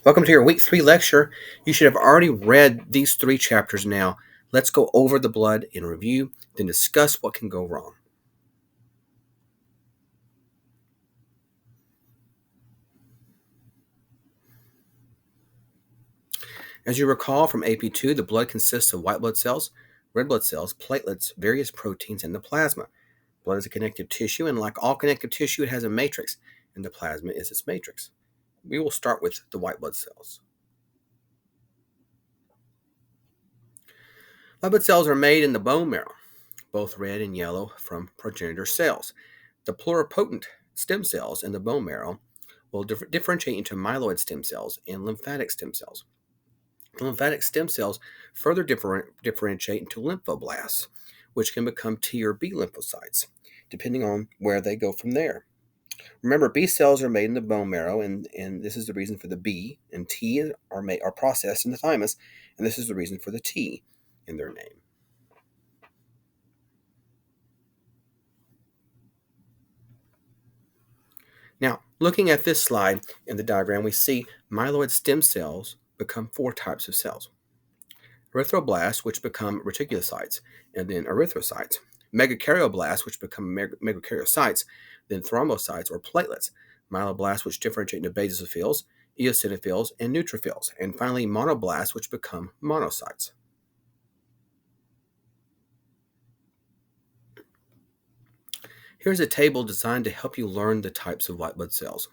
Welcome to your week 3 lecture. You should have already read these 3 chapters now. Let's go over the blood in review, then discuss what can go wrong. As you recall from AP2, the blood consists of white blood cells, red blood cells, platelets, various proteins, and the plasma. Blood is a connective tissue, and like all connective tissue, it has a matrix, and the plasma is its matrix. We will start with the white blood cells. White blood cells are made in the bone marrow, both red and yellow, from progenitor cells. The pluripotent stem cells in the bone marrow will differentiate into myeloid stem cells and lymphatic stem cells. The lymphatic stem cells further differentiate into lymphoblasts, which can become T or B lymphocytes, depending on where they go from there. Remember, B cells are made in the bone marrow, and this is the reason for the B, and T are processed in the thymus, and this is the reason for the T in their name. Now, looking at this slide in the diagram, we see myeloid stem cells become 4 types of cells. Erythroblasts, which become reticulocytes, and then erythrocytes. Megakaryoblast, which become megakaryocytes, then thrombocytes or platelets. Myeloblasts, which differentiate into basophils, eosinophils, and neutrophils. And finally, monoblasts, which become monocytes. Here's a table designed to help you learn the types of white blood cells.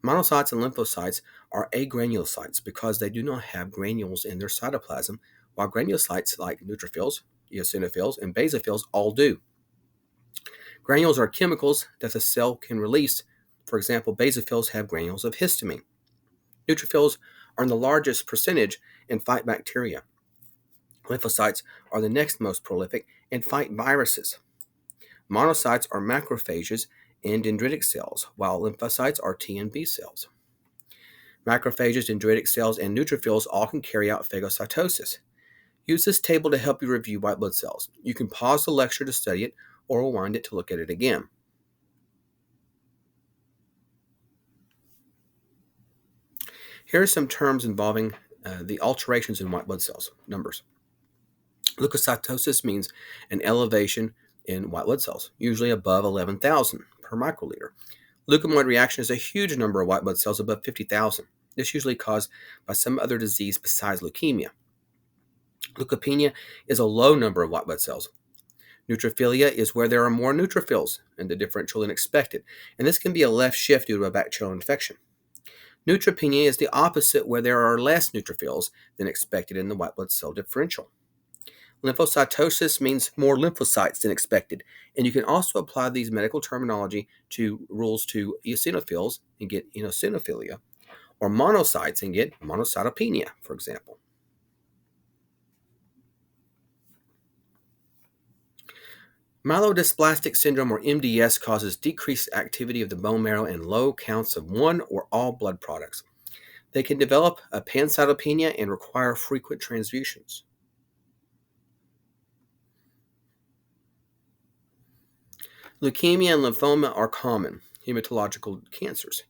Monocytes and lymphocytes are agranulocytes because they do not have granules in their cytoplasm, while granulocytes like neutrophils, eosinophils, and basophils all do. Granules are chemicals that the cell can release. For example, basophils have granules of histamine. Neutrophils are in the largest percentage and fight bacteria. Lymphocytes are the next most prolific and fight viruses. Monocytes are macrophages and dendritic cells, while lymphocytes are T and B cells. Macrophages, dendritic cells, and neutrophils all can carry out phagocytosis. Use this table to help you review white blood cells. You can pause the lecture to study it or rewind it to look at it again. Here are some terms involving the alterations in white blood cells, numbers. Leukocytosis means an elevation in white blood cells, usually above 11,000 per microliter. Leukemoid reaction is a huge number of white blood cells above 50,000. This usually caused by some other disease besides leukemia. Leukopenia is a low number of white blood cells. Neutrophilia is where there are more neutrophils in the differential than expected, and this can be a left shift due to a bacterial infection. Neutropenia is the opposite, where there are less neutrophils than expected in the white blood cell differential. Lymphocytosis means more lymphocytes than expected, and you can also apply these medical terminology to rules to eosinophils and get eosinophilia, or monocytes and get monocytopenia, for example. Myelodysplastic Syndrome, or MDS, causes decreased activity of the bone marrow and low counts of one or all blood products. They can develop a pancytopenia and require frequent transfusions. Leukemia and lymphoma are common hematological cancers.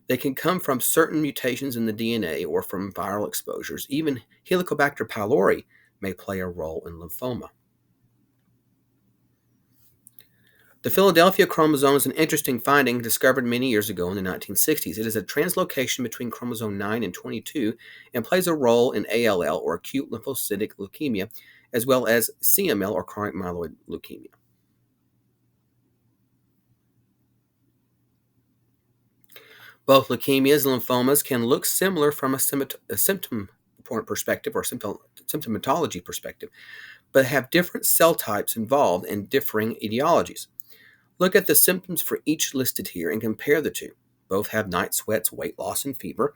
They can come from certain mutations in the DNA or from viral exposures. Even Helicobacter pylori may play a role in lymphoma. The Philadelphia chromosome is an interesting finding discovered many years ago in the 1960s. It is a translocation between chromosome 9 and 22 and plays a role in ALL, or acute lymphocytic leukemia, as well as CML, or chronic myeloid leukemia. Both leukemias and lymphomas can look similar from a symptom perspective or symptomatology perspective, but have different cell types involved and differing etiologies. Look at the symptoms for each listed here and compare the two. Both have night sweats, weight loss, and fever.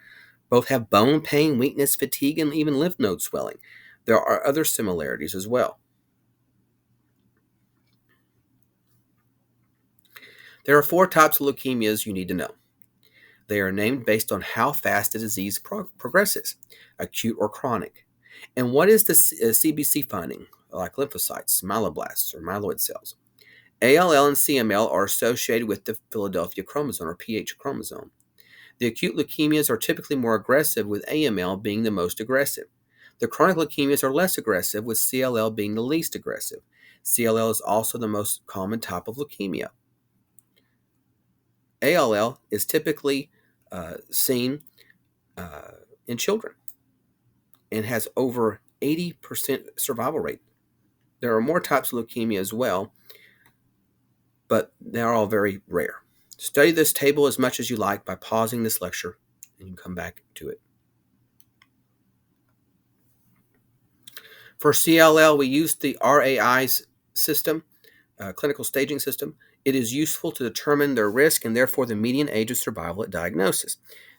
Both have bone pain, weakness, fatigue, and even lymph node swelling. There are other similarities as well. There are 4 types of leukemias you need to know. They are named based on how fast the disease progresses, acute or chronic. And what is the CBC finding, like lymphocytes, myeloblasts, or myeloid cells? ALL and CML are associated with the Philadelphia chromosome, or PH chromosome. The acute leukemias are typically more aggressive, with AML being the most aggressive. The chronic leukemias are less aggressive, with CLL being the least aggressive. CLL is also the most common type of leukemia. ALL is typically seen in children and has over 80% survival rate. There are more types of leukemia as well, but they're all very rare. Study this table as much as you like by pausing this lecture, and you can come back to it. For CLL, we use the RAI system, clinical staging system. It is useful to determine their risk and therefore the median age of survival at diagnosis.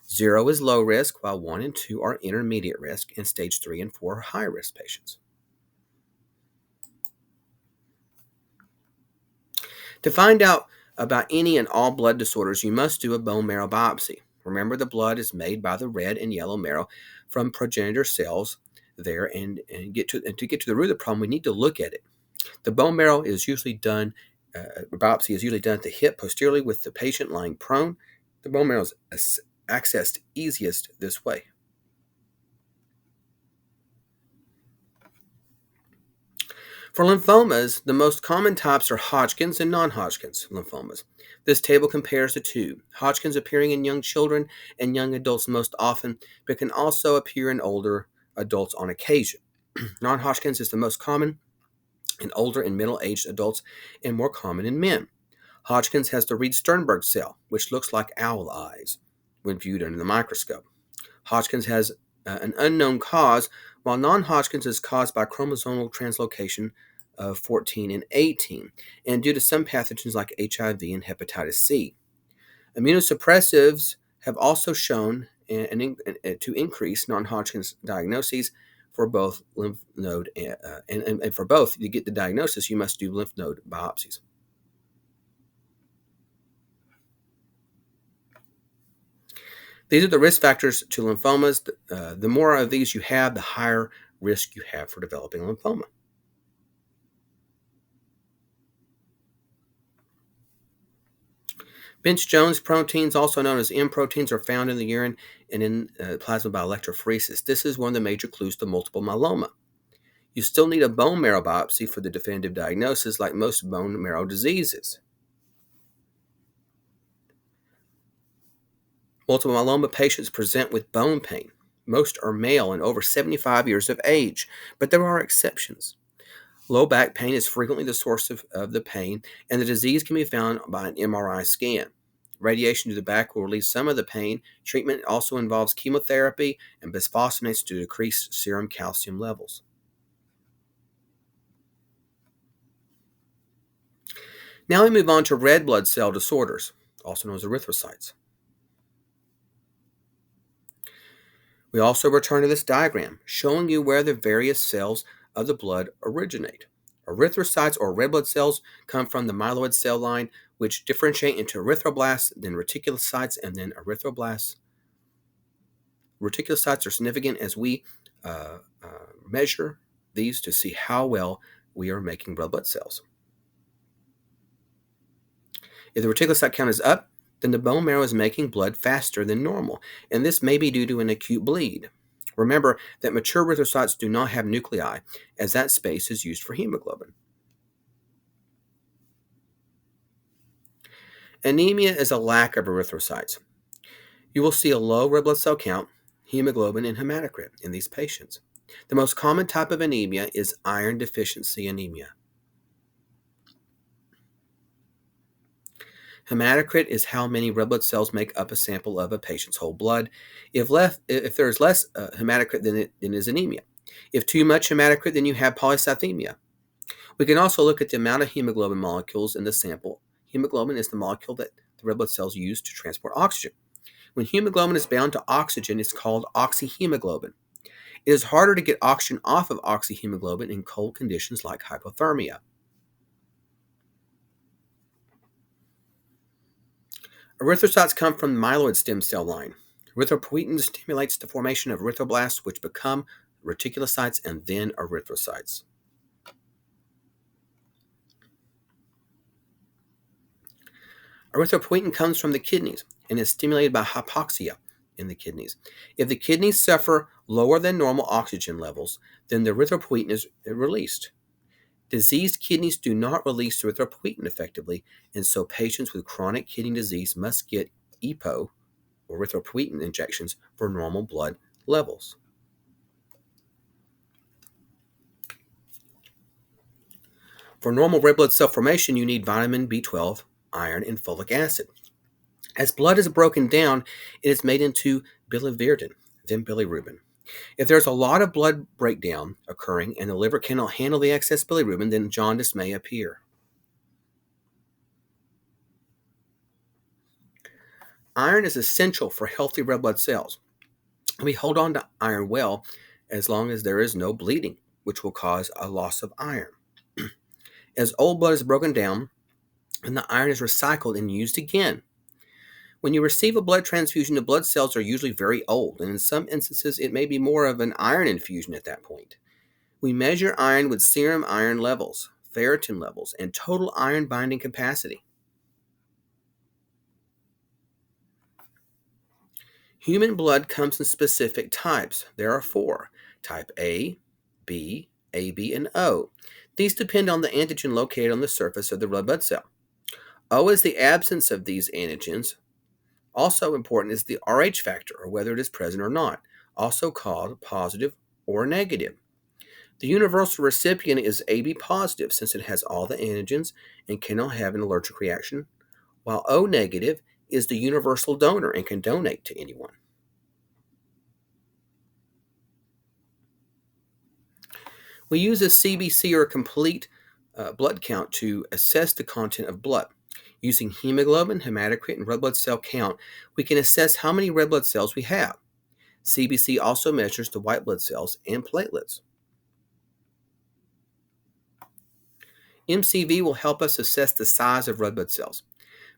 0 is low risk, while 1 and 2 are intermediate risk, and stage 3 and 4 are high risk patients. To find out about any and all blood disorders, you must do a bone marrow biopsy. Remember, the blood is made by the red and yellow marrow from progenitor cells there, and to get to the root of the problem, we need to look at it. The bone marrow is usually done, biopsy is usually done at the hip posteriorly with the patient lying prone. The bone marrow is accessed easiest this way. For lymphomas, the most common types are Hodgkin's and non-Hodgkin's lymphomas. This table compares the two. Hodgkin's appearing in young children and young adults most often, but can also appear in older adults on occasion. Non-Hodgkin's is the most common in older and middle-aged adults and more common in men. Hodgkin's has the Reed-Sternberg cell, which looks like owl eyes when viewed under the microscope. Hodgkin's has an unknown cause, while non-Hodgkin's is caused by chromosomal translocation of 14 and 18, and due to some pathogens like HIV and hepatitis C. Immunosuppressives have also shown to increase non-Hodgkin's diagnoses for both lymph node and for both to get the diagnosis, you must do lymph node biopsies. These are the risk factors to lymphomas. The more of these you have, the higher risk you have for developing lymphoma. Bench-Jones proteins, also known as M proteins, are found in the urine and in plasma by electrophoresis. This is one of the major clues to multiple myeloma. You still need a bone marrow biopsy for the definitive diagnosis, like most bone marrow diseases. Multiple myeloma patients present with bone pain. Most are male and over 75 years of age, but there are exceptions. Low back pain is frequently the source of the pain, and the disease can be found by an MRI scan. Radiation to the back will relieve some of the pain. Treatment also involves chemotherapy and bisphosphonates to decrease serum calcium levels. Now we move on to red blood cell disorders, also known as erythrocytes. We also return to this diagram, showing you where the various cells of the blood originate. Erythrocytes, or red blood cells, come from the myeloid cell line, which differentiate into erythroblasts, then reticulocytes, and then erythroblasts. Reticulocytes are significant as we measure these to see how well we are making red blood cells. If the reticulocyte count is up, then the bone marrow is making blood faster than normal, and this may be due to an acute bleed. Remember that mature erythrocytes do not have nuclei, as that space is used for hemoglobin. Anemia is a lack of erythrocytes. You will see a low red blood cell count, hemoglobin, and hematocrit in these patients. The most common type of anemia is iron deficiency anemia. Hematocrit is how many red blood cells make up a sample of a patient's whole blood. If there is less hematocrit, then it is anemia. If too much hematocrit, then you have polycythemia. We can also look at the amount of hemoglobin molecules in the sample. Hemoglobin is the molecule that the red blood cells use to transport oxygen. When hemoglobin is bound to oxygen, it's called oxyhemoglobin. It is harder to get oxygen off of oxyhemoglobin in cold conditions like hypothermia. Erythrocytes come from the myeloid stem cell line. Erythropoietin stimulates the formation of erythroblasts, which become reticulocytes and then erythrocytes. Erythropoietin comes from the kidneys and is stimulated by hypoxia in the kidneys. If the kidneys suffer lower than normal oxygen levels, then the erythropoietin is released. Diseased kidneys do not release erythropoietin effectively, and so patients with chronic kidney disease must get EPO, or erythropoietin injections, for normal blood levels. For normal red blood cell formation, you need vitamin B12, iron, and folic acid. As blood is broken down, it is made into biliverdin, then bilirubin. If there's a lot of blood breakdown occurring and the liver cannot handle the excess bilirubin, then jaundice may appear. Iron is essential for healthy red blood cells. We hold on to iron well as long as there is no bleeding, which will cause a loss of iron. As old blood is broken down, and the iron is recycled and used again. When you receive a blood transfusion, the blood cells are usually very old, and in some instances, it may be more of an iron infusion at that point. We measure iron with serum iron levels, ferritin levels, and total iron binding capacity. Human blood comes in specific types. There are 4: type A, B, AB, and O. These depend on the antigen located on the surface of the red blood cell. O is the absence of these antigens. Also important is the Rh factor, or whether it is present or not, also called positive or negative. The universal recipient is AB positive since it has all the antigens and cannot have an allergic reaction, while O negative is the universal donor and can donate to anyone. We use a CBC, or a complete blood count, to assess the content of blood. Using hemoglobin, hematocrit, and red blood cell count, we can assess how many red blood cells we have. CBC also measures the white blood cells and platelets. MCV will help us assess the size of red blood cells.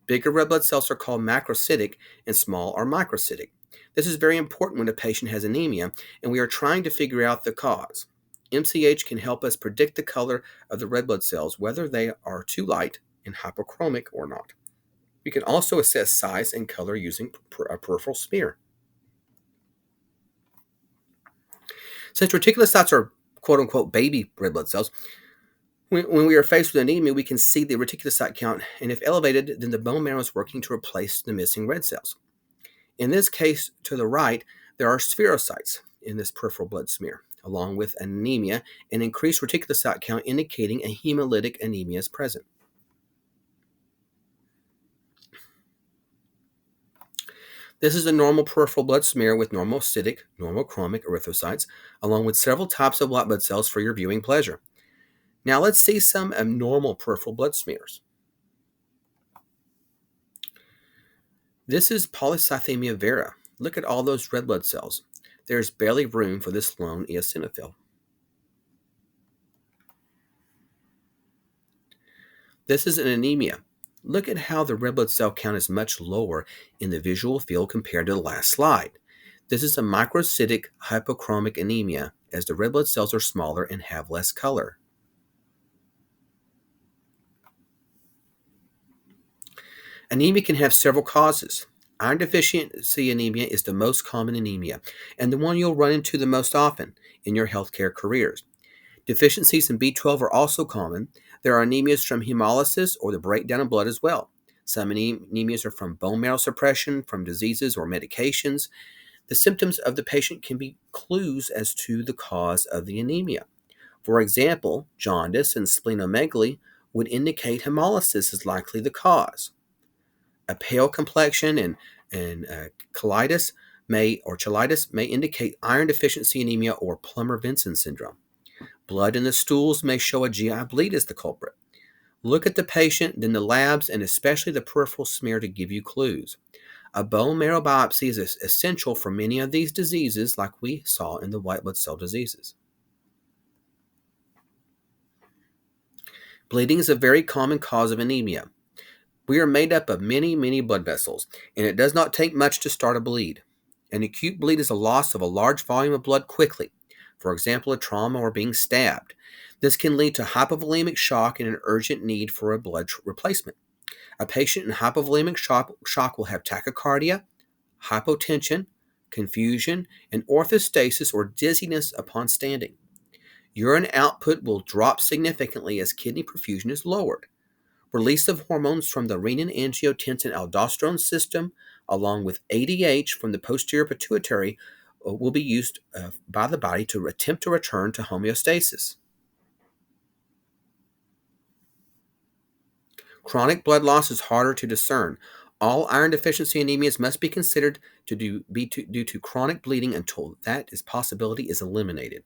Bigger red blood cells are called macrocytic and small are microcytic. This is very important when a patient has anemia and we are trying to figure out the cause. MCH can help us predict the color of the red blood cells, whether they are too light and hypochromic or not. We can also assess size and color using a peripheral smear. Since reticulocytes are quote-unquote baby red blood cells, when we are faced with anemia, we can see the reticulocyte count, and if elevated, then the bone marrow is working to replace the missing red cells. In this case, to the right, there are spherocytes in this peripheral blood smear, along with anemia, and increased reticulocyte count indicating a hemolytic anemia is present. This is a normal peripheral blood smear with normocytic, normochromic erythrocytes, along with several types of white blood cells for your viewing pleasure. Now let's see some abnormal peripheral blood smears. This is Polycythemia vera. Look at all those red blood cells. There's barely room for this lone eosinophil. This is an anemia. Look at how the red blood cell count is much lower in the visual field compared to the last slide. This is a microcytic hypochromic anemia, as the red blood cells are smaller and have less color. Anemia can have several causes. Iron deficiency anemia is the most common anemia, and the one you'll run into the most often in your healthcare careers. Deficiencies in B12 are also common. There are anemias from hemolysis or the breakdown of blood as well. Some anemias are from bone marrow suppression, from diseases or medications. The symptoms of the patient can be clues as to the cause of the anemia. For example, jaundice and splenomegaly would indicate hemolysis is likely the cause. A pale complexion and cheilitis may indicate iron deficiency anemia or Plummer-Vinson syndrome. Blood in the stools may show a GI bleed as the culprit. Look at the patient, then the labs, and especially the peripheral smear to give you clues. A bone marrow biopsy is essential for many of these diseases, like we saw in the white blood cell diseases. Bleeding is a very common cause of anemia. We are made up of many, many blood vessels, and it does not take much to start a bleed. An acute bleed is a loss of a large volume of blood quickly, for example, a trauma or being stabbed. This can lead to hypovolemic shock and an urgent need for a blood replacement. A patient in hypovolemic shock will have tachycardia, hypotension, confusion, and orthostasis or dizziness upon standing. Urine output will drop significantly as kidney perfusion is lowered. Release of hormones from the renin-angiotensin-aldosterone system, along with ADH from the posterior pituitary, will be used by the body to attempt to return to homeostasis. Chronic blood loss is harder to discern. All iron deficiency anemias must be considered due to chronic bleeding until that possibility is eliminated.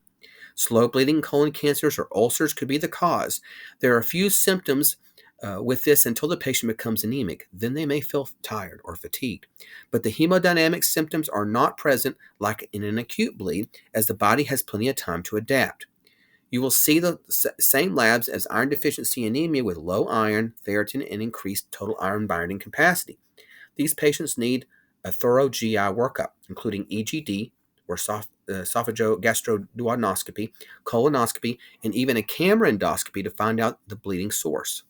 Slow bleeding colon cancers or ulcers could be the cause. There are a few symptoms with this until the patient becomes anemic. Then they may feel tired or fatigued. But the hemodynamic symptoms are not present like in an acute bleed, as the body has plenty of time to adapt. You will see the same labs as iron deficiency anemia with low iron, ferritin, and increased total iron binding capacity. These patients need a thorough GI workup, including EGD, or esophagogastroduodenoscopy, colonoscopy, and even a camera endoscopy to find out the bleeding source.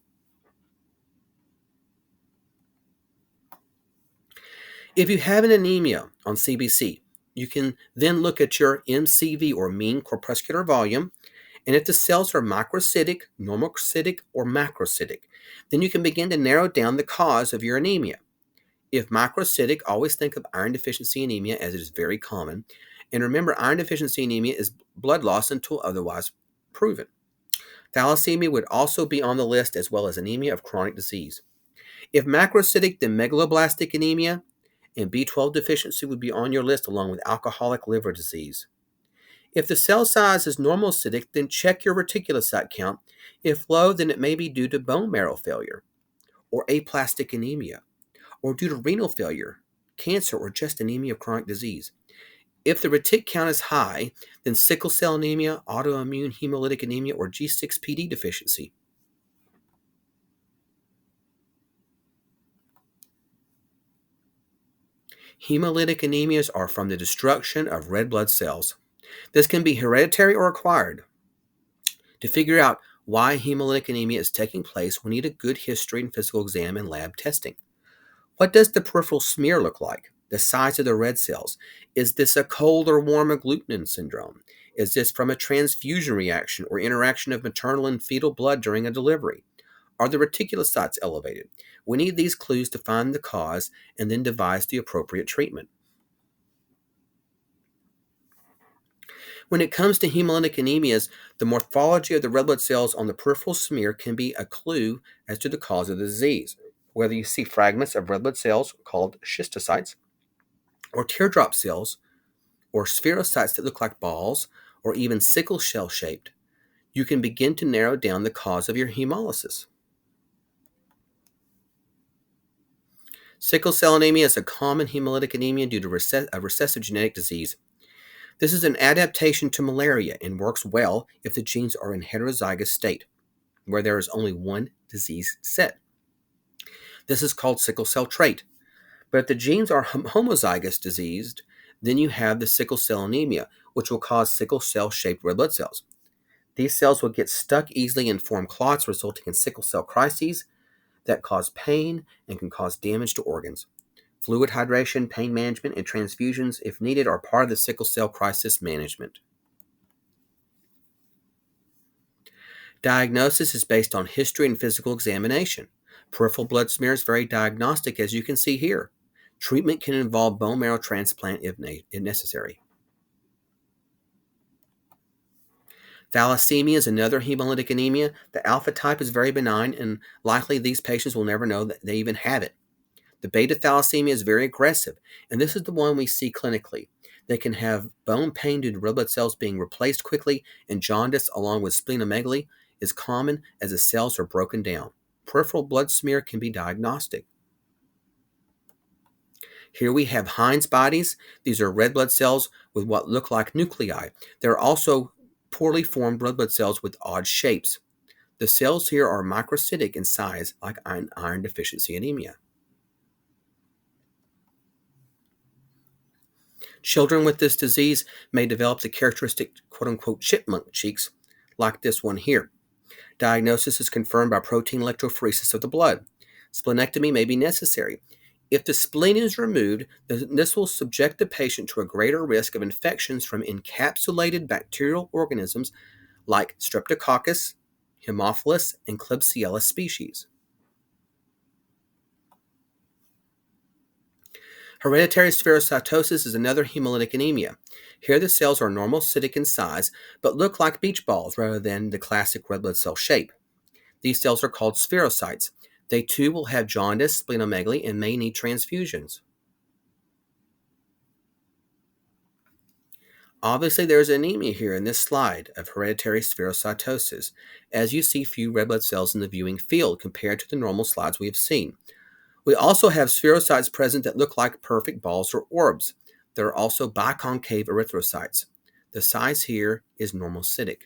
If you have an anemia on CBC, you can then look at your MCV, or mean corpuscular volume, and if the cells are microcytic, normocytic, or macrocytic, then you can begin to narrow down the cause of your anemia. If microcytic, always think of iron deficiency anemia, as it is very common. And remember, iron deficiency anemia is blood loss until otherwise proven. Thalassemia would also be on the list, as well as anemia of chronic disease. If macrocytic, then megaloblastic anemia and B12 deficiency would be on your list, along with alcoholic liver disease. If the cell size is normocytic, then check your reticulocyte count. If low, then it may be due to bone marrow failure, or aplastic anemia, or due to renal failure, cancer, or just anemia of chronic disease. If the retic count is high, then sickle cell anemia, autoimmune hemolytic anemia, or G6PD deficiency. Hemolytic anemias are from the destruction of red blood cells. This can be hereditary or acquired. To figure out why hemolytic anemia is taking place, we need a good history and physical exam and lab testing. What does the peripheral smear look like? The size of the red cells. Is this a cold or warm agglutinin syndrome? Is this from a transfusion reaction or interaction of maternal and fetal blood during a delivery? Are the reticulocytes elevated? We need these clues to find the cause and then devise the appropriate treatment. When it comes to hemolytic anemias, the morphology of the red blood cells on the peripheral smear can be a clue as to the cause of the disease. Whether you see fragments of red blood cells called schistocytes, or teardrop cells, or spherocytes that look like balls, or even sickle shell shaped, you can begin to narrow down the cause of your hemolysis. Sickle cell anemia is a common hemolytic anemia due to a recessive genetic disease. This is an adaptation to malaria and works well if the genes are in heterozygous state, where there is only one disease set. This is called sickle cell trait. But if the genes are homozygous diseased, then you have the sickle cell anemia, which will cause sickle cell-shaped red blood cells. These cells will get stuck easily and form clots, resulting in sickle cell crises that cause pain and can cause damage to organs. Fluid hydration, pain management, and transfusions, if needed, are part of the sickle cell crisis management. Diagnosis is based on history and physical examination. Peripheral blood smear is very diagnostic, as you can see here. Treatment can involve bone marrow transplant if necessary. Thalassemia is another hemolytic anemia. The alpha type is very benign, and likely these patients will never know that they even have it. The beta thalassemia is very aggressive, and this is the one we see clinically. They can have bone pain due to red blood cells being replaced quickly, and jaundice along with splenomegaly is common as the cells are broken down. Peripheral blood smear can be diagnostic. Here we have Heinz bodies. These are red blood cells with what look like nuclei. There are also poorly formed red blood cells with odd shapes. The cells here are microcytic in size, like iron deficiency anemia. Children with this disease may develop the characteristic quote-unquote chipmunk cheeks, like this one here. Diagnosis is confirmed by protein electrophoresis of the blood. Splenectomy may be necessary. If the spleen is removed, this will subject the patient to a greater risk of infections from encapsulated bacterial organisms like Streptococcus, Haemophilus, and Klebsiella species. Hereditary spherocytosis is another hemolytic anemia. Here the cells are normocytic in size, but look like beach balls rather than the classic red blood cell shape. These cells are called spherocytes. They too will have jaundice, splenomegaly, and may need transfusions. Obviously, there's anemia here in this slide of hereditary spherocytosis, as you see few red blood cells in the viewing field compared to the normal slides we have seen. We also have spherocytes present that look like perfect balls or orbs. There are also biconcave erythrocytes. The size here is normocytic.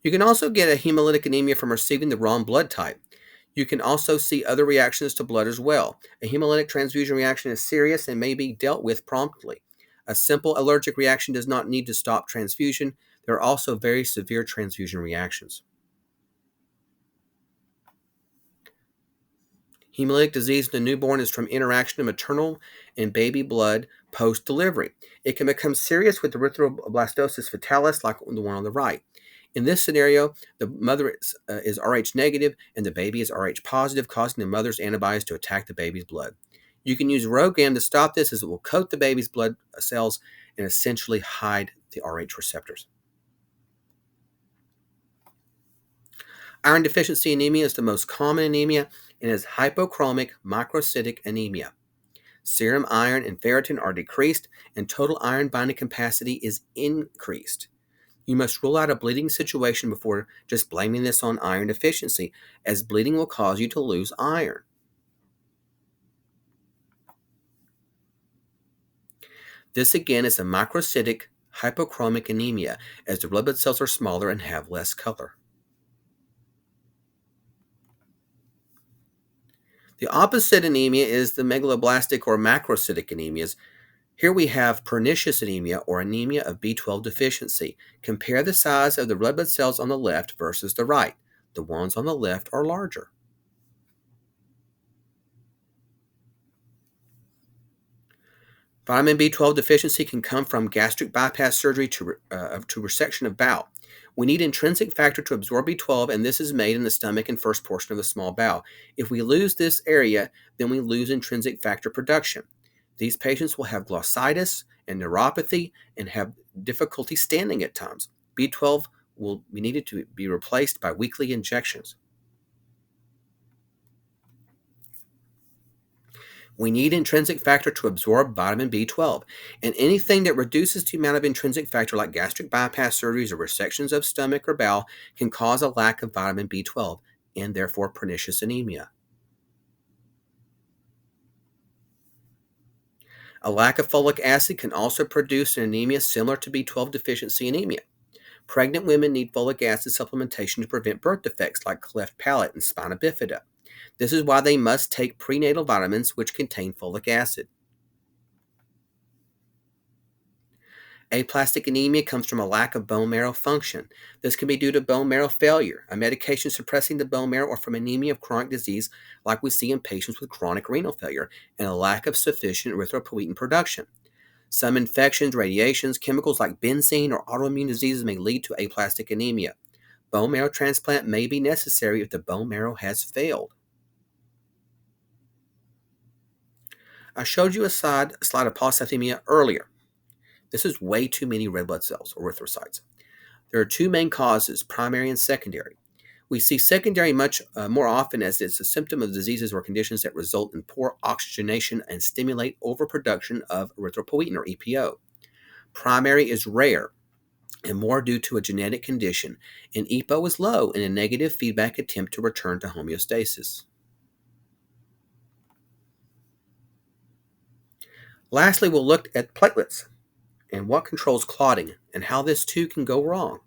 You can also get a hemolytic anemia from receiving the wrong blood type. You can also see other reactions to blood as well. A hemolytic transfusion reaction is serious and may be dealt with promptly. A simple allergic reaction does not need to stop transfusion. There are also very severe transfusion reactions. Hemolytic disease in the newborn is from interaction of maternal and baby blood post-delivery. It can become serious with erythroblastosis fetalis like the one on the right. In this scenario, the mother is Rh negative and the baby is Rh positive, causing the mother's antibodies to attack the baby's blood. You can use RhoGAM to stop this, as it will coat the baby's blood cells and essentially hide the Rh receptors. Iron deficiency anemia is the most common anemia and is hypochromic microcytic anemia. Serum iron and ferritin are decreased and total iron binding capacity is increased. You must rule out a bleeding situation before just blaming this on iron deficiency, as bleeding will cause you to lose iron. This again is a microcytic hypochromic anemia, as the red blood cells are smaller and have less color. The opposite anemia is the megaloblastic or macrocytic anemias. Here we have pernicious anemia or anemia of B12 deficiency. Compare the size of the red blood cells on the left versus the right. The ones on the left are larger. Vitamin B12 deficiency can come from gastric bypass surgery to resection of bowel. We need intrinsic factor to absorb B12, and this is made in the stomach and first portion of the small bowel. If we lose this area, then we lose intrinsic factor production. These patients will have glossitis and neuropathy and have difficulty standing at times. B12 will be needed to be replaced by weekly injections. We need intrinsic factor to absorb vitamin B12, and anything that reduces the amount of intrinsic factor, like gastric bypass surgeries or resections of stomach or bowel, can cause a lack of vitamin B12 and therefore pernicious anemia. A lack of folic acid can also produce an anemia similar to B12 deficiency anemia. Pregnant women need folic acid supplementation to prevent birth defects like cleft palate and spina bifida. This is why they must take prenatal vitamins which contain folic acid. Aplastic anemia comes from a lack of bone marrow function. This can be due to bone marrow failure, a medication suppressing the bone marrow, or from anemia of chronic disease like we see in patients with chronic renal failure, and a lack of sufficient erythropoietin production. Some infections, radiations, chemicals like benzene, or autoimmune diseases may lead to aplastic anemia. Bone marrow transplant may be necessary if the bone marrow has failed. I showed you a slide of polycythemia earlier. This is way too many red blood cells, or erythrocytes. There are two main causes, primary and secondary. We see secondary much more often, as it's a symptom of diseases or conditions that result in poor oxygenation and stimulate overproduction of erythropoietin, or EPO. Primary is rare and more due to a genetic condition, and EPO is low in a negative feedback attempt to return to homeostasis. Lastly, we'll look at platelets and what controls clotting and how this too can go wrong.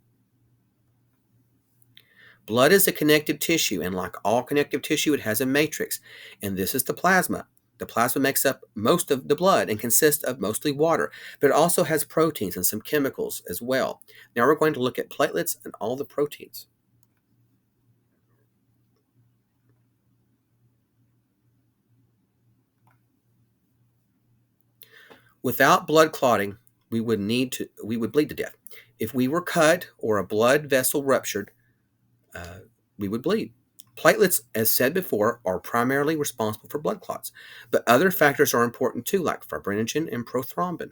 Blood is a connective tissue, and like all connective tissue, it has a matrix, and this is the plasma. The plasma makes up most of the blood and consists of mostly water, but it also has proteins and some chemicals as well. Now we're going to look at platelets and all the proteins. Without blood clotting, we would bleed to death. If we were cut or a blood vessel ruptured, we would bleed. Platelets, as said before, are primarily responsible for blood clots, but other factors are important too, like fibrinogen and prothrombin.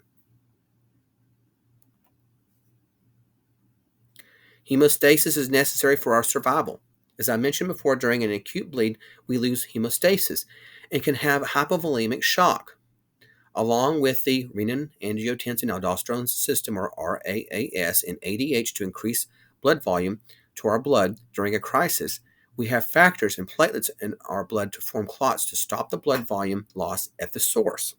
Hemostasis is necessary for our survival. As I mentioned before, during an acute bleed, we lose hemostasis and can have hypovolemic shock, along with the renin-angiotensin-aldosterone system, or RAAS, and ADH to increase blood volume to our blood during a crisis. We have factors and platelets in our blood to form clots to stop the blood volume loss at the source.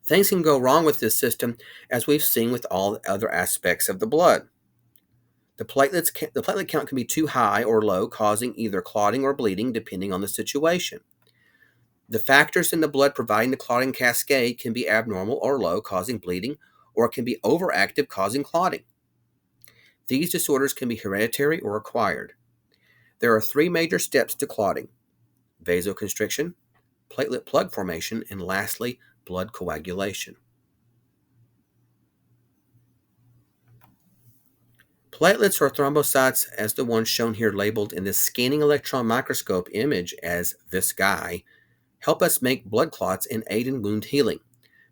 Things can go wrong with this system, as we've seen with all the other aspects of the blood. The platelet count can be too high or low, causing either clotting or bleeding, depending on the situation. The factors in the blood providing the clotting cascade can be abnormal or low, causing bleeding, or it can be overactive, causing clotting. These disorders can be hereditary or acquired. There are 3 major steps to clotting: vasoconstriction, platelet plug formation, and lastly, blood coagulation. Platelets or thrombocytes, as the ones shown here labeled in this scanning electron microscope image as this guy, help us make blood clots and aid in wound healing.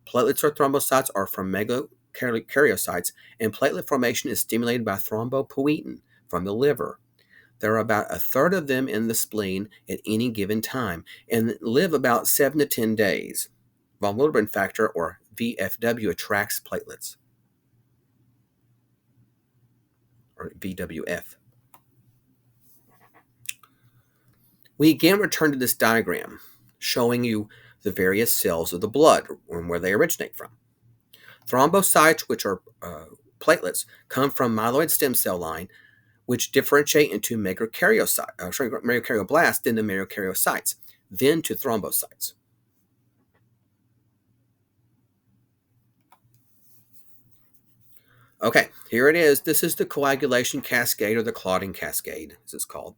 Platelets or thrombocytes are from megakaryocytes, and platelet formation is stimulated by thrombopoietin from the liver. There are about a third of them in the spleen at any given time and live about 7 to 10 days. Von Willebrand factor, or VFW, attracts platelets, or VWF. We again return to this diagram, showing you the various cells of the blood and where they originate from. Thrombocytes, which are platelets, come from myeloid stem cell line, which differentiate into megakaryoblast, then to megakaryocytes, then to thrombocytes. Okay, here it is. This is the coagulation cascade, or the clotting cascade, as it's called.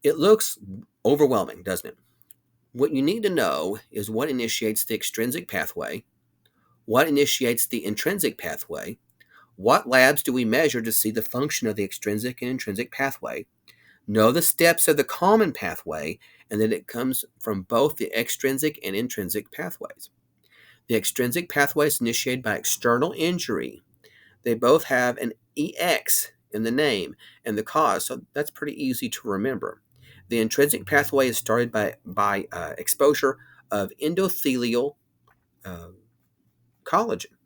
It looks overwhelming, doesn't it? What you need to know is what initiates the extrinsic pathway, what initiates the intrinsic pathway, what labs do we measure to see the function of the extrinsic and intrinsic pathway, know the steps of the common pathway, and that it comes from both the extrinsic and intrinsic pathways. The extrinsic pathway is initiated by external injury. They both have an EX in the name and the cause, so that's pretty easy to remember. The intrinsic pathway is started by exposure of endothelial collagen,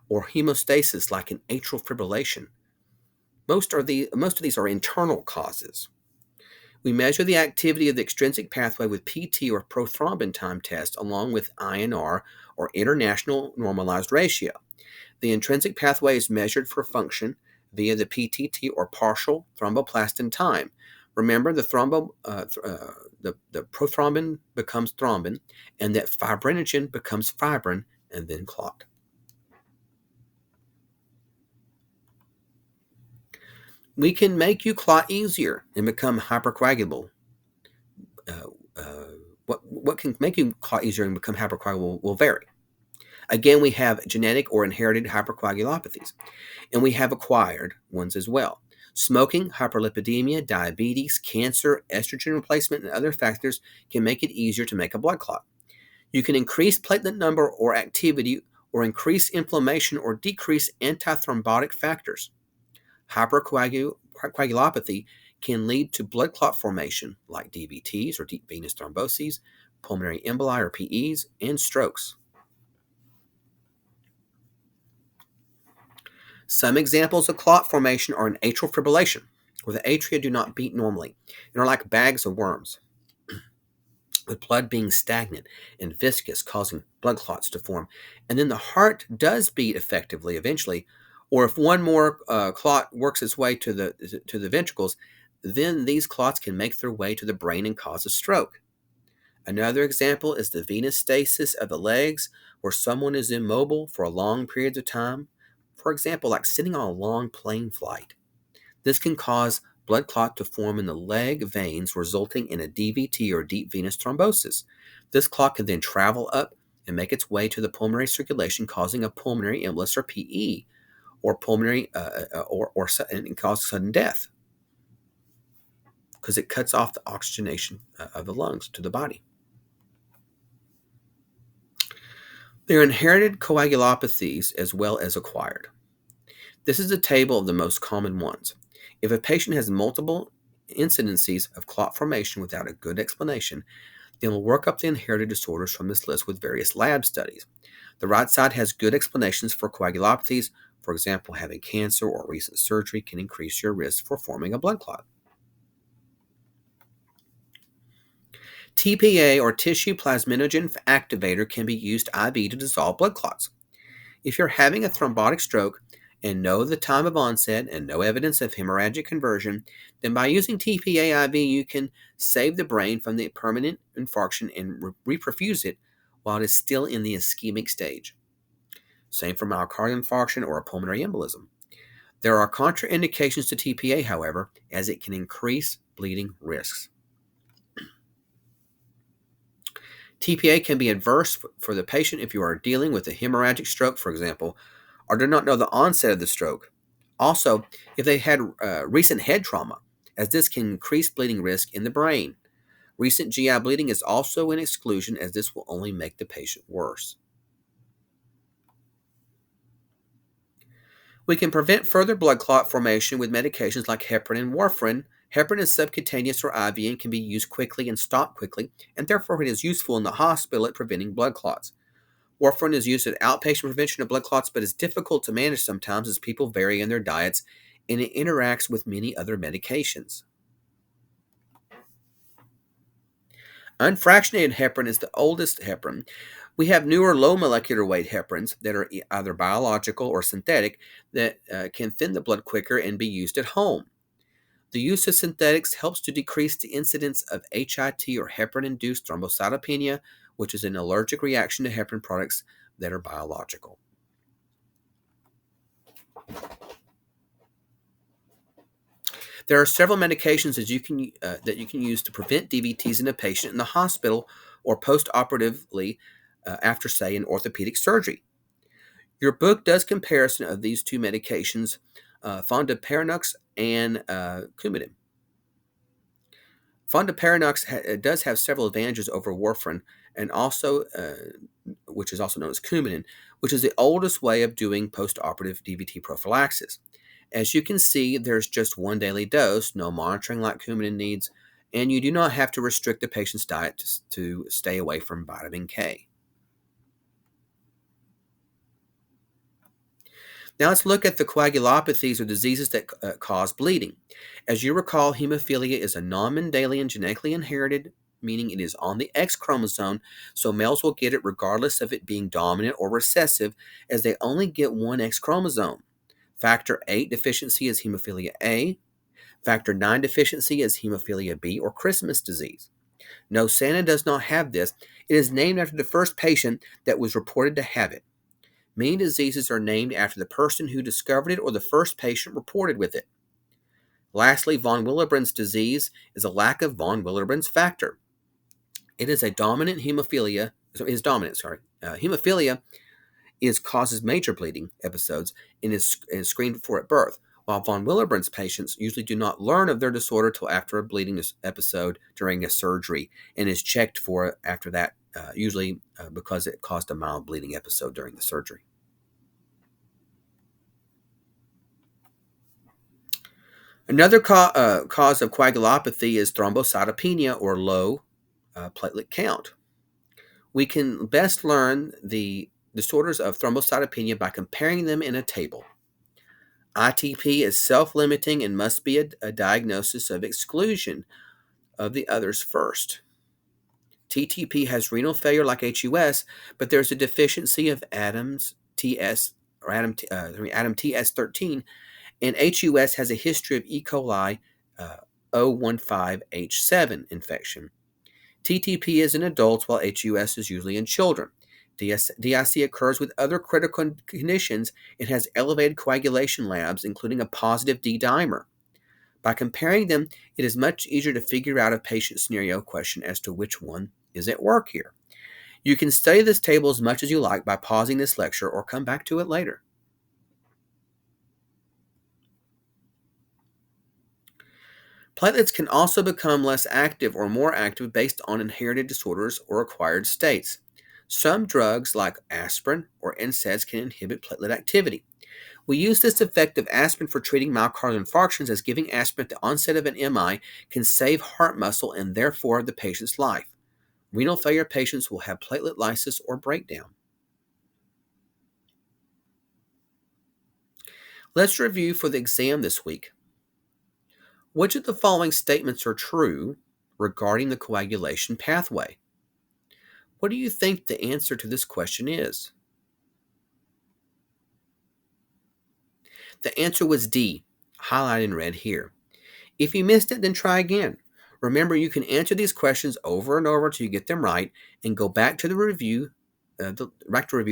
or hemostasis, like an atrial fibrillation. Most of these are internal causes. We measure the activity of the extrinsic pathway with PT, or prothrombin time test, along with INR, or International Normalized Ratio. The intrinsic pathway is measured for function via the PTT, or partial thromboplastin time. Remember, the prothrombin becomes thrombin, and that fibrinogen becomes fibrin, and then clot. We can make you clot easier and become hypercoagulable. What can make you clot easier and become hypercoagulable will vary. Again, we have genetic or inherited hypercoagulopathies, and we have acquired ones as well. Smoking, hyperlipidemia, diabetes, cancer, estrogen replacement, and other factors can make it easier to make a blood clot. You can increase platelet number or activity, or increase inflammation, or decrease antithrombotic factors. Hypercoagulopathy can lead to blood clot formation, like DVTs, or deep venous thromboses, pulmonary emboli, or PEs, and strokes. Some examples of clot formation are an atrial fibrillation, where the atria do not beat normally and are like bags of worms, with blood being stagnant and viscous, causing blood clots to form. And then the heart does beat effectively eventually, or if one more clot works its way to the ventricles, then these clots can make their way to the brain and cause a stroke. Another example is the venous stasis of the legs, where someone is immobile for long periods of time, for example, like sitting on a long plane flight. This can cause blood clot to form in the leg veins, resulting in a DVT or deep venous thrombosis. This clot can then travel up and make its way to the pulmonary circulation, causing a pulmonary embolus or PE, or pulmonary and cause sudden death because it cuts off the oxygenation of the lungs to the body. There are inherited coagulopathies as well as acquired. This is a table of the most common ones. If a patient has multiple incidences of clot formation without a good explanation, then we'll work up the inherited disorders from this list with various lab studies. The right side has good explanations for coagulopathies. For example, having cancer or recent surgery can increase your risk for forming a blood clot. TPA, or tissue plasminogen activator, can be used IV to dissolve blood clots. If you're having a thrombotic stroke and know the time of onset and no evidence of hemorrhagic conversion, then by using TPA IV, you can save the brain from the permanent infarction and reperfuse it while it is still in the ischemic stage. Same for myocardial infarction or a pulmonary embolism. There are contraindications to TPA, however, as it can increase bleeding risks. TPA can be adverse for the patient if you are dealing with a hemorrhagic stroke, for example, or do not know the onset of the stroke. Also, if they had recent head trauma, as this can increase bleeding risk in the brain. Recent GI bleeding is also an exclusion, as this will only make the patient worse. We can prevent further blood clot formation with medications like heparin and warfarin. Heparin is subcutaneous or IV and can be used quickly and stopped quickly, and therefore it is useful in the hospital at preventing blood clots. Warfarin is used at outpatient prevention of blood clots, but is difficult to manage sometimes as people vary in their diets and it interacts with many other medications. Unfractionated heparin is the oldest heparin. We have newer low molecular weight heparins that are either biological or synthetic that can thin the blood quicker and be used at home. The use of synthetics helps to decrease the incidence of HIT or heparin-induced thrombocytopenia, which is an allergic reaction to heparin products that are biological. There are several medications that you can use to prevent DVTs in a patient in the hospital or post-operatively after, say, an orthopedic surgery. Your book does comparison of these two medications, fondaparinux and Coumadin. Fondaparinux does have several advantages over warfarin, and also, which is also known as Coumadin, which is the oldest way of doing post-operative DVT prophylaxis. As you can see, there's just one daily dose, no monitoring like Coumadin needs, and you do not have to restrict the patient's diet to stay away from vitamin K. Now let's look at the coagulopathies or diseases that cause bleeding. As you recall, hemophilia is a non-Mendelian genetically inherited, meaning it is on the X chromosome, so males will get it regardless of it being dominant or recessive, as they only get one X chromosome. Factor VIII deficiency is hemophilia A. Factor IX deficiency is hemophilia B, or Christmas disease. No, Santa does not have this. It is named after the first patient that was reported to have it. Many diseases are named after the person who discovered it or the first patient reported with it. Lastly, von Willebrand's disease is a lack of von Willebrand's factor. It is a dominant hemophilia. Hemophilia causes major bleeding episodes and is screened for at birth, while von Willebrand's patients usually do not learn of their disorder till after a bleeding episode during a surgery and is checked for it after that, usually because it caused a mild bleeding episode during the surgery. Another cause of coagulopathy is thrombocytopenia, or low platelet count. We can best learn the disorders of thrombocytopenia by comparing them in a table. ITP is self-limiting and must be a diagnosis of exclusion of the others first. TTP has renal failure like HUS, but there's a deficiency of Adam TS13, and HUS has a history of E. coli 015H7 infection. TTP is in adults, while HUS is usually in children. DIC occurs with other critical conditions and has elevated coagulation labs, including a positive D dimer. By comparing them, it is much easier to figure out a patient scenario question as to which one is at work here. You can study this table as much as you like by pausing this lecture or come back to it later. Platelets can also become less active or more active based on inherited disorders or acquired states. Some drugs, like aspirin or NSAIDs, can inhibit platelet activity. We use this effect of aspirin for treating myocardial infarctions, as giving aspirin at the onset of an MI can save heart muscle and therefore the patient's life. Renal failure patients will have platelet lysis or breakdown. Let's review for the exam this week. Which of the following statements are true regarding the coagulation pathway? What do you think the answer to this question is? The answer was D, highlighted in red here. If you missed it, then try again. Remember, you can answer these questions over and over until you get them right, and go back to the review, the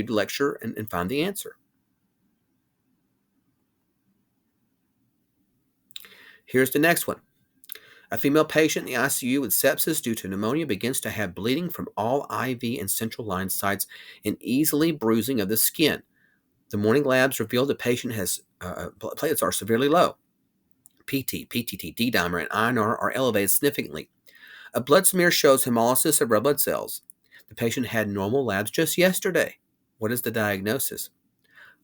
lecture, and find the answer. Here's the next one. A female patient in the ICU with sepsis due to pneumonia begins to have bleeding from all IV and central line sites and easily bruising of the skin. The morning labs reveal the patient has platelets are severely low. PT, PTT, D-dimer, and INR are elevated significantly. A blood smear shows hemolysis of red blood cells. The patient had normal labs just yesterday. What is the diagnosis?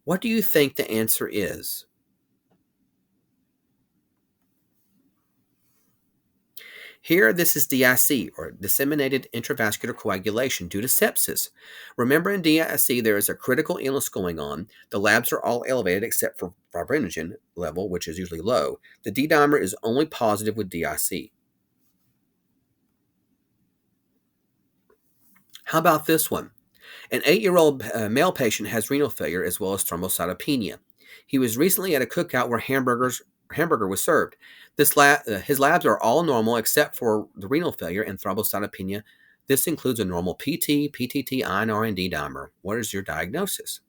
What do you think the answer is? Here, this is DIC, or disseminated intravascular coagulation due to sepsis. Remember, in DIC, there is a critical illness going on. The labs are all elevated except for fibrinogen level, which is usually low. The D-dimer is only positive with DIC. How about this one? An 8-year-old male patient has renal failure as well as thrombocytopenia. He was recently at a cookout where hamburger was served. His labs are all normal except for the renal failure and thrombocytopenia. This includes a normal PT, PTT, INR, and D-dimer. What is your diagnosis?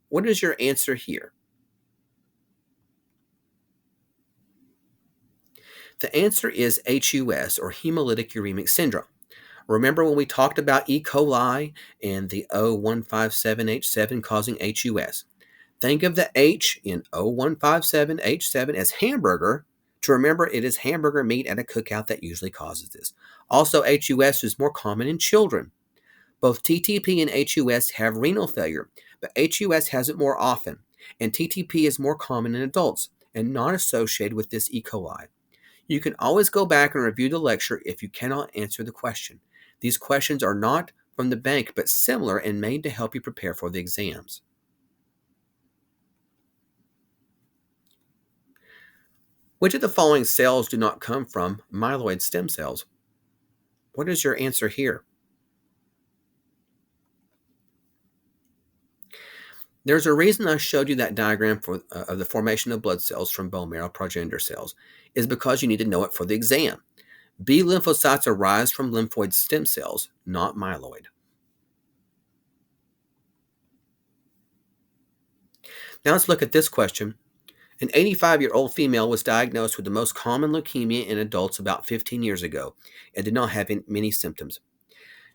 What is your answer here? The answer is HUS, or Hemolytic Uremic Syndrome. Remember when we talked about E. coli and the O157H7 causing HUS? Think of the H in O157H7 as hamburger to remember it is hamburger meat at a cookout that usually causes this. Also, HUS is more common in children. Both TTP and HUS have renal failure, but HUS has it more often, and TTP is more common in adults and not associated with this E. coli. You can always go back and review the lecture if you cannot answer the question. These questions are not from the bank, but similar and made to help you prepare for the exams. Which of the following cells do not come from myeloid stem cells? What is your answer here? There's a reason I showed you that diagram of the formation of blood cells from bone marrow progenitor cells, is because you need to know it for the exam. B lymphocytes arise from lymphoid stem cells, not myeloid. Now let's look at this question. An 85-year-old female was diagnosed with the most common leukemia in adults about 15 years ago and did not have many symptoms.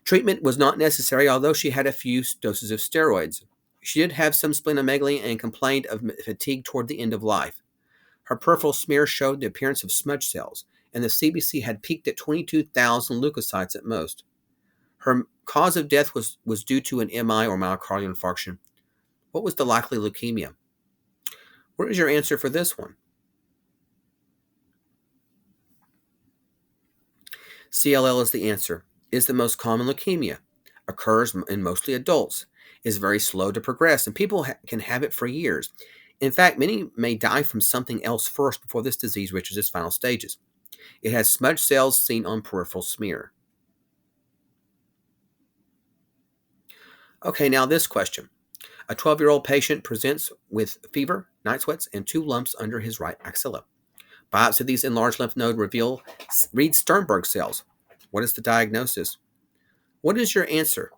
Treatment was not necessary, although she had a few doses of steroids. She did have some splenomegaly and complained of fatigue toward the end of life. Her peripheral smear showed the appearance of smudge cells, and the CBC had peaked at 22,000 leukocytes at most. Her cause of death was due to an MI or myocardial infarction. What was the likely leukemia? What is your answer for this one? CLL is the answer. Is the most common leukemia. Occurs in mostly adults. Is very slow to progress, and people can have it for years. In fact, many may die from something else first before this disease reaches its final stages. It has smudge cells seen on peripheral smear. Okay, now this question. A 12-year-old patient presents with fever, night sweats, and 2 lumps under his right axilla. Biopsy of these enlarged lymph node reveal Reed-Sternberg cells. What is the diagnosis? What is your answer?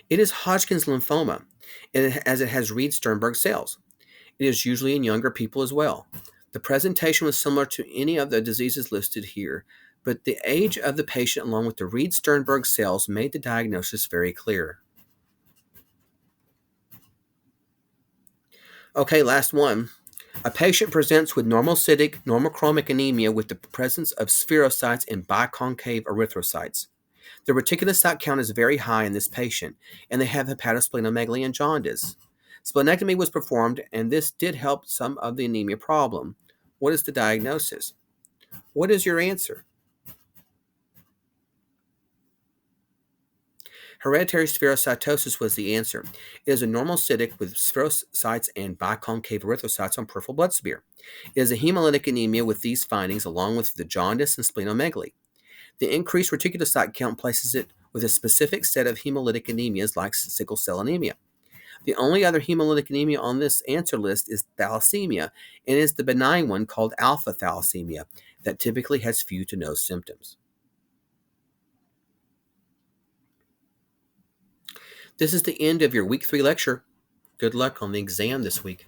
It is Hodgkin's lymphoma, as it has Reed-Sternberg cells. It is usually in younger people as well. The presentation was similar to any of the diseases listed here, but the age of the patient along with the Reed-Sternberg cells made the diagnosis very clear. Okay, last one. A patient presents with normocytic, normochromic anemia with the presence of spherocytes and biconcave erythrocytes. The reticulocyte count is very high in this patient, and they have hepatosplenomegaly and jaundice. Splenectomy was performed, and this did help some of the anemia problem. What is the diagnosis? What is your answer? Hereditary spherocytosis was the answer. It is a normocytic with spherocytes and biconcave erythrocytes on peripheral blood smear. It is a hemolytic anemia with these findings, along with the jaundice and splenomegaly. The increased reticulocyte count places it with a specific set of hemolytic anemias like sickle cell anemia. The only other hemolytic anemia on this answer list is thalassemia, and is the benign one called alpha thalassemia that typically has few to no symptoms. This is the end of your week 3 lecture. Good luck on the exam this week.